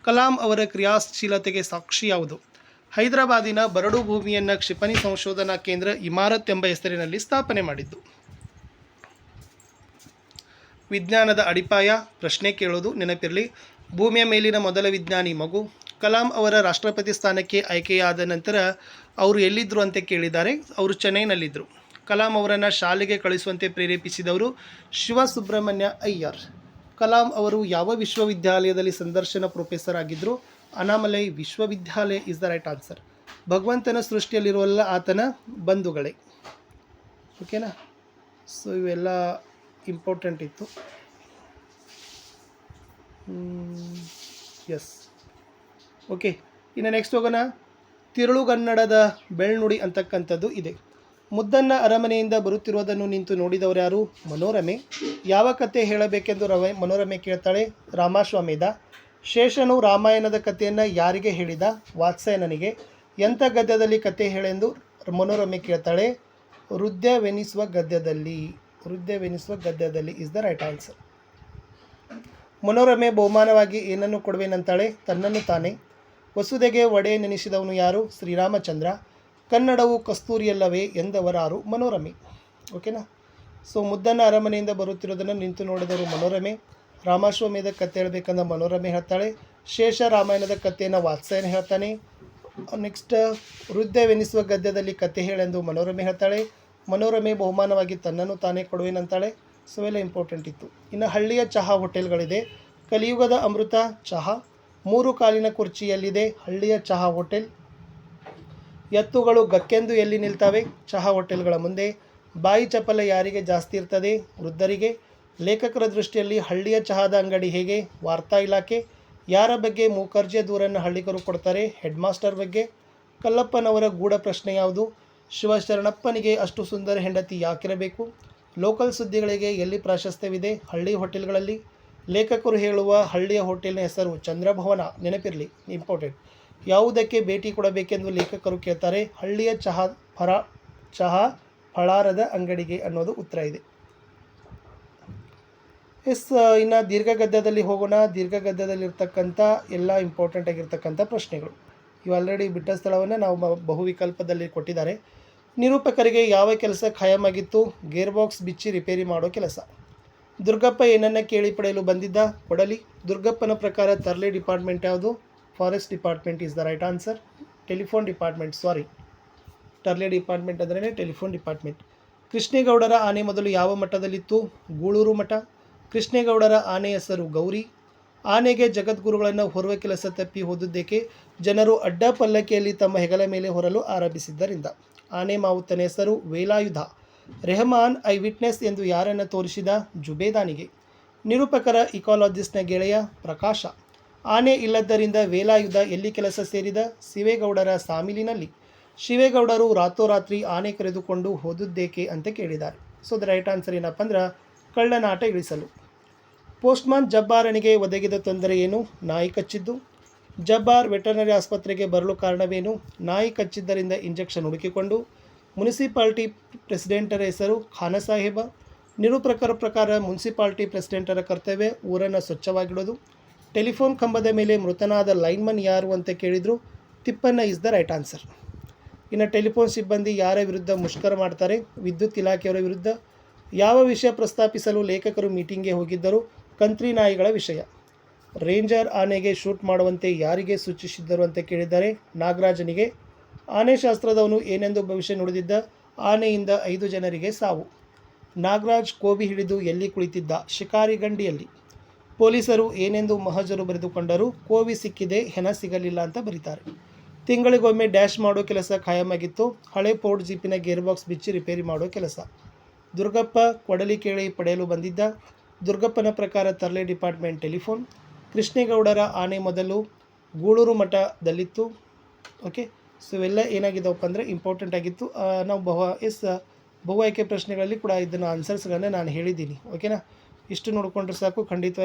S1: ಕಲಾಂ ಅವರ ಕ್ರಿಯಾಶೀಲತೆಗೆ ಸಾಕ್ಷಿ ಯಾವುದು? ಹೈದರಾಬಾದಿನ ಬರಡು ಭೂಮಿಯನ್ನು ಕ್ಷಿಪಣಿ ಸಂಶೋಧನಾ ಕೇಂದ್ರ ಇಮಾರತ್ ಎಂಬ ಹೆಸರಿನಲ್ಲಿ ಸ್ಥಾಪನೆ ಮಾಡಿದ್ದು. ವಿಜ್ಞಾನದ ಅಡಿಪಾಯ ಪ್ರಶ್ನೆ ಕೇಳೋದು ನೆನಪಿರಲಿ. ಭೂಮಿಯ ಮೇಲಿನ ಮೊದಲ ವಿಜ್ಞಾನಿ ಮಗು. ಕಲಾಂ ಅವರ ರಾಷ್ಟ್ರಪತಿ ಸ್ಥಾನಕ್ಕೆ ಆಯ್ಕೆಯಾದ ನಂತರ ಅವರು ಎಲ್ಲಿದ್ದರು ಅಂತ ಕೇಳಿದ್ದಾರೆ. ಅವರು ಚೆನ್ನೈನಲ್ಲಿದ್ದರು. ಕಲಾಂ ಅವರನ್ನು ಶಾಲೆಗೆ ಕಳಿಸುವಂತೆ ಪ್ರೇರೇಪಿಸಿದವರು ಶಿವಸುಬ್ರಹ್ಮಣ್ಯ ಅಯ್ಯರ್. ಕಲಾಂ ಅವರು ಯಾವ ವಿಶ್ವವಿದ್ಯಾಲಯದಲ್ಲಿ ಸಂದರ್ಶನ ಪ್ರೊಫೆಸರ್ ಆಗಿದ್ದರು? ಅನಾಮಲೈ ವಿಶ್ವವಿದ್ಯಾಲಯ ಇಸ್ ದ ರೈಟ್ ಆನ್ಸರ್. ಭಗವಂತನ ಸೃಷ್ಟಿಯಲ್ಲಿರುವಲ್ಲ ಆತನ ಬಂಧುಗಳೇ. ಓಕೆನಾ. ಸೊ ಇವೆಲ್ಲ ಇಂಪಾರ್ಟೆಂಟ್ ಇತ್ತು. S, okay. ಇನ್ನು ನೆಕ್ಸ್ಟ್ ಹೋಗೋಣ. ತಿರುಳುಗನ್ನಡದ ಬೆಳ್ನುಡಿ ಅಂತಕ್ಕಂಥದ್ದು ಇದೆ. ಮುದ್ದನ್ನ ಅರಮನೆಯಿಂದ ಬರುತ್ತಿರುವುದನ್ನು ನಿಂತು ನೋಡಿದವರು ಯಾರು? ಮನೋರಮೆ. ಯಾವ ಕತೆ ಹೇಳಬೇಕೆಂದು ಮನೋರಮೆ ಕೇಳ್ತಾಳೆ? ರಾಮಾಶ್ವಮೇಧ. ಶೇಷನು ರಾಮಾಯಣದ ಕಥೆಯನ್ನು ಯಾರಿಗೆ ಹೇಳಿದ? ವಾತ್ಸಾಯನನಿಗೆ. ಎಂಥ ಗದ್ಯದಲ್ಲಿ ಕತೆ ಹೇಳೆಂದು ಮನೋರಮೆ ಕೇಳ್ತಾಳೆ? ಹೃದಯವೆನಿಸುವ ಗದ್ಯದಲ್ಲಿ. ಹೃದಯವೆನಿಸುವ ಗದ್ಯದಲ್ಲಿ ಇಸ್ ದ ರೈಟ್ ಆನ್ಸರ್. ಮನೋರಮೆ ಬಹುಮಾನವಾಗಿ ಏನನ್ನು ಕೊಡುವೆನಂತಾಳೆ? ತನ್ನನ್ನು ತಾನೇ. ವಸುದೆಗೆ ಒಡೆ ನೆನೆಸಿದವನು ಯಾರು? ಶ್ರೀರಾಮಚಂದ್ರ. ಕನ್ನಡವು ಕಸ್ತೂರಿಯಲ್ಲವೇ ಎಂದವರಾರು? ಮನೋರಮೆ. ಓಕೆನಾ. ಸೊ ಮುದ್ದನ್ನ ಅರಮನೆಯಿಂದ ಬರುತ್ತಿರೋದನ್ನು ನಿಂತು ನೋಡಿದವರು ಮನೋರಮೆ. ರಾಮಾಶ್ವಮೇಧ ಕತೆ ಹೇಳಬೇಕಂದ ಮನೋರಮೆ ಹೇಳ್ತಾಳೆ. ಶೇಷ ರಾಮಾಯಣದ ಕಥೆಯನ್ನು ವಾತ್ಸಾಯನ ಹೇಳ್ತಾನೆ. ನೆಕ್ಸ್ಟ್, ಹೃದಯವೆನಿಸುವ ಗದ್ಯದಲ್ಲಿ ಕತೆ ಹೇಳೆಂದು ಮನೋರಮೆ ಹೇಳ್ತಾಳೆ. ಮನೋರಮೆ ಬಹುಮಾನವಾಗಿ ತನ್ನನ್ನು ತಾನೇ ಕೊಡುವೆನಂತಾಳೆ. ಸೊ ಎಲ್ಲ ಇಂಪಾರ್ಟೆಂಟ್ ಇತ್ತು. ಇನ್ನು ಹಳ್ಳಿಯ ಚಹಾ ಹೋಟೆಲ್ಗಳಿದೆ. ಕಲಿಯುಗದ ಅಮೃತ ಚಹಾ. 3 ಕಾಲಿನ ಕುರ್ಚಿಯಲ್ಲಿದೆ ಹಳ್ಳಿಯ ಚಹಾ ಹೋಟೆಲ್. ಎತ್ತುಗಳು ಗಕ್ಕೆಂದು ಎಲ್ಲಿ ನಿಲ್ತವೆ? ಚಹಾ ಹೋಟೆಲ್ಗಳ ಮುಂದೆ. ಬಾಯಿ ಚಪಲ ಯಾರಿಗೆ ಜಾಸ್ತಿ ಇರ್ತದೆ? ವೃದ್ಧರಿಗೆ. ಲೇಖಕರ ದೃಷ್ಟಿಯಲ್ಲಿ ಹಳ್ಳಿಯ ಚಹಾದ ಅಂಗಡಿ ಹೇಗೆ? ವಾರ್ತಾ ಇಲಾಖೆ. ಯಾರ ಬಗ್ಗೆ ಮುಖರ್ಜಿಯ ದೂರನ್ನು ಹಳ್ಳಿಗರು ಕೊಡ್ತಾರೆ? ಹೆಡ್ ಮಾಸ್ಟರ್ ಬಗ್ಗೆ. ಕಲ್ಲಪ್ಪನವರ ಗೂಢ ಪ್ರಶ್ನೆ ಯಾವುದು? ಶಿವಶರಣಪ್ಪನಿಗೆ ಅಷ್ಟು ಸುಂದರ ಹೆಂಡತಿ ಯಾಕಿರಬೇಕು? ಲೋಕಲ್ ಸುದ್ದಿಗಳಿಗೆ ಎಲ್ಲಿ ಪ್ರಾಶಸ್ತ್ಯವಿದೆ? ಹಳ್ಳಿ ಹೋಟೆಲ್ಗಳಲ್ಲಿ. ಲೇಖಕರು ಹೇಳುವ ಹಳ್ಳಿಯ ಹೋಟೆಲ್ನ ಹೆಸರು ಚಂದ್ರಭವನ. ನೆನಪಿರಲಿ, ಇಂಪಾರ್ಟೆಂಟ್. ಯಾವುದಕ್ಕೆ ಭೇಟಿ ಕೊಡಬೇಕೆಂದು ಲೇಖಕರು ಕೇಳ್ತಾರೆ? ಹಳ್ಳಿಯ ಚಹಾ ಚಹಾ ಫಳಾರದ ಅಂಗಡಿಗೆ ಅನ್ನೋದು ಉತ್ತರ ಇದೆ. ಇನ್ನು ದೀರ್ಘಗದ್ಯದಲ್ಲಿ ಹೋಗೋಣ. ದೀರ್ಘಗದ್ಯದಲ್ಲಿರ್ತಕ್ಕಂಥ ಎಲ್ಲ ಇಂಪಾರ್ಟೆಂಟ್ ಆಗಿರ್ತಕ್ಕಂಥ ಪ್ರಶ್ನೆಗಳು ಇವು ಆಲ್ರೆಡಿ ಬಿಟ್ಟ ಸ್ಥಳವನ್ನು ನಾವು ಬಹುವಿಕಲ್ಪದಲ್ಲಿ ಕೊಟ್ಟಿದ್ದಾರೆ. ನಿರೂಪಕರಿಗೆ ಯಾವ ಕೆಲಸ ಖಾಯಂ ಆಗಿತ್ತು? ಗೇರ್ ಬಾಕ್ಸ್ ಬಿಚ್ಚಿ ರಿಪೇರಿ ಮಾಡೋ ಕೆಲಸ. ದುರ್ಗಪ್ಪ ಏನನ್ನ ಕೇಳಿ ಪಡೆಯಲು ಬಂದಿದ್ದ? ಕೊಡಲಿ. ದುರ್ಗಪ್ಪನ ಪ್ರಕಾರ ತರ್ಲೆ ಡಿಪಾರ್ಟ್ಮೆಂಟ್ ಯಾವುದು? Forest department is the right answer. Telephone department, sorry, ತರ್ಲೆ ಡಿಪಾರ್ಟ್ಮೆಂಟ್ ಅಂದ್ರೆ ಟೆಲಿಫೋನ್ ಡಿಪಾರ್ಟ್ಮೆಂಟ್. ಕೃಷ್ಣೇಗೌಡರ ಆನೆ ಮೊದಲು ಯಾವ ಮಠದಲ್ಲಿತ್ತು? ಗೂಳೂರು ಮಠ. ಕೃಷ್ಣೇಗೌಡರ ಆನೆ ಹೆಸರು ಗೌರಿ. ಆನೆಗೆ ಜಗದ್ಗುರುಗಳನ್ನು ಹೊರುವ ಕೆಲಸ ತಪ್ಪಿ ಹೋದುದೇಕೆ? ಜನರು ಅಡ್ಡ ಪಲ್ಲಕ್ಕಿಯಲ್ಲಿ ತಮ್ಮ ಹೆಗಲ ಮೇಲೆ ಹೊರಲು ಆರಂಭಿಸಿದ್ದರಿಂದ. ಆನೆ ಮಾವುತನ ಹೆಸರು ವೇಲಾಯುಧ. ರೆಹಮಾನ್ ಐ ವಿಟ್ನೆಸ್ ಎಂದು ಯಾರನ್ನು ತೋರಿಸಿದ? ಜುಬೇದಾನಿಗೆ. ನಿರೂಪಕರ ಇಕಾಲಜಿಸ್ಟ್ನ ಗೆಳೆಯ ಪ್ರಕಾಶ. ಆನೆ ಇಲ್ಲದ್ದರಿಂದ ವೇಲಾಯುಧ ಎಲ್ಲಿ ಕೆಲಸ ಸೇರಿದ? ಶಿವೇಗೌಡರ ಸಾಮಿಲಿನಲ್ಲಿ. ಶಿವೇಗೌಡರು ರಾತ್ರೋರಾತ್ರಿ ಆನೆ ಕರೆದುಕೊಂಡು ಹೋದುದ್ದೇಕೆ ಅಂತ ಕೇಳಿದ್ದಾರೆ. ಸೊ ದ ರೈಟ್ ಆನ್ಸರ್ ಏನಪ್ಪ ಅಂದ್ರೆ ಕಳ್ಳನಾಟ ಇಳಿಸಲು. ಪೋಸ್ಟ್ಮನ್ ಜಬ್ಬಾರನಿಗೆ ಒದಗಿದ ತೊಂದರೆ ಏನು? ನಾಯಿ ಕಚ್ಚಿದ್ದು. ಜಬ್ಬಾರ್ ವೆಟರ್ನರಿ ಆಸ್ಪತ್ರೆಗೆ ಬರಲು ಕಾರಣವೇನು? ನಾಯಿ ಕಚ್ಚಿದ್ದರಿಂದ ಇಂಜೆಕ್ಷನ್ ಹುಡುಕಿಕೊಂಡು. ಮುನ್ಸಿಪಾಲ್ಟಿ ಪ್ರೆಸಿಡೆಂಟರ ಹೆಸರು ಖಾನಸಾಹೇಬ. ನಿರೂಪಕರ ಪ್ರಕಾರ ಮುನ್ಸಿಪಾಲ್ಟಿ ಪ್ರೆಸಿಡೆಂಟರ ಕರ್ತವ್ಯ ಊರನ್ನು ಸ್ವಚ್ಛವಾಗಿಡೋದು. ಟೆಲಿಫೋನ್ ಕಂಬದ ಮೇಲೆ ಮೃತನಾದ ಲೈನ್ಮನ್ ಯಾರು ಅಂತ ಕೇಳಿದರು? Tippanna is the right answer. ಇನ್ನು ಟೆಲಿಫೋನ್ ಸಿಬ್ಬಂದಿ ಯಾರ ವಿರುದ್ಧ ಮುಷ್ಕರ ಮಾಡ್ತಾರೆ? ವಿದ್ಯುತ್ ಇಲಾಖೆಯವರ ವಿರುದ್ಧ. ಯಾವ ವಿಷಯ ಪ್ರಸ್ತಾಪಿಸಲು ಲೇಖಕರು ಮೀಟಿಂಗ್ಗೆ ಹೋಗಿದ್ದರು? ಕಂತ್ರಿ ನಾಯಿಗಳ ವಿಷಯ. ರೇಂಜರ್ ಆನೆಗೆ ಶೂಟ್ ಮಾಡುವಂತೆ ಯಾರಿಗೆ ಸೂಚಿಸಿದ್ದರು ಅಂತ ಕೇಳಿದ್ದಾರೆ? ನಾಗರಾಜನಿಗೆ. ಆನೆ ಶಾಸ್ತ್ರದವನು ಏನೆಂದು ಭವಿಷ್ಯ ನುಡಿದಿದ್ದ? ಆನೆಯಿಂದ 5 ಜನರಿಗೆ ಸಾವು. ನಾಗರಾಜ್ ಕೋಬಿ ಹಿಡಿದು ಎಲ್ಲಿ ಕುಳಿತಿದ್ದ? ಶಿಕಾರಿ ಗಂಡಿಯಲ್ಲಿ. ಪೊಲೀಸರು ಏನೆಂದು ಮಹಜರು ಬರೆದುಕೊಂಡರು? ಕೋವಿ ಸಿಕ್ಕಿದೆ, ಹೆಣ ಸಿಗಲಿಲ್ಲ ಅಂತ ಬರೀತಾರೆ. ತಿಂಗಳಿಗೊಮ್ಮೆ ಡ್ಯಾಶ್ ಮಾಡೋ ಕೆಲಸ ಖಾಯಮಾಗಿತ್ತು. ಹಳೆ ಫೋರ್ಡ್ ಜೀಪಿನ ಗೇರ್ ಬಾಕ್ಸ್ ಬಿಚ್ಚಿ ರಿಪೇರಿ ಮಾಡೋ ಕೆಲಸ. ದುರ್ಗಪ್ಪ ಕೊಡಲಿ ಕೇಳಿ ಪಡೆಯಲು ಬಂದಿದ್ದ. ದುರ್ಗಪ್ಪನ ಪ್ರಕಾರ ತರ್ಲೆ ಡಿಪಾರ್ಟ್ಮೆಂಟ್ ಟೆಲಿಫೋನ್. ಕೃಷ್ಣೇಗೌಡರ ಆನೆ ಮೊದಲು ಗೂಳೂರು ಮಠದಲ್ಲಿತ್ತು. ಓಕೆ, ಸೊ ಇವೆಲ್ಲ ಏನಾಗಿದ್ದಾವಪ್ಪ ಅಂದರೆ ಇಂಪಾರ್ಟೆಂಟ್ ಆಗಿತ್ತು. ನಾವು ಬಹು ಆಯ್ಕೆ ಪ್ರಶ್ನೆಗಳಲ್ಲಿ ಕೂಡ ಇದನ್ನು ಆನ್ಸರ್ಸ್ಗಳನ್ನು ನಾನು ಹೇಳಿದ್ದೀನಿ. ಓಕೆನಾ, ಇಷ್ಟು ನೋಡಿಕೊಂಡ್ರೆ ಸಾಕು. ಖಂಡಿತವಾಗಿ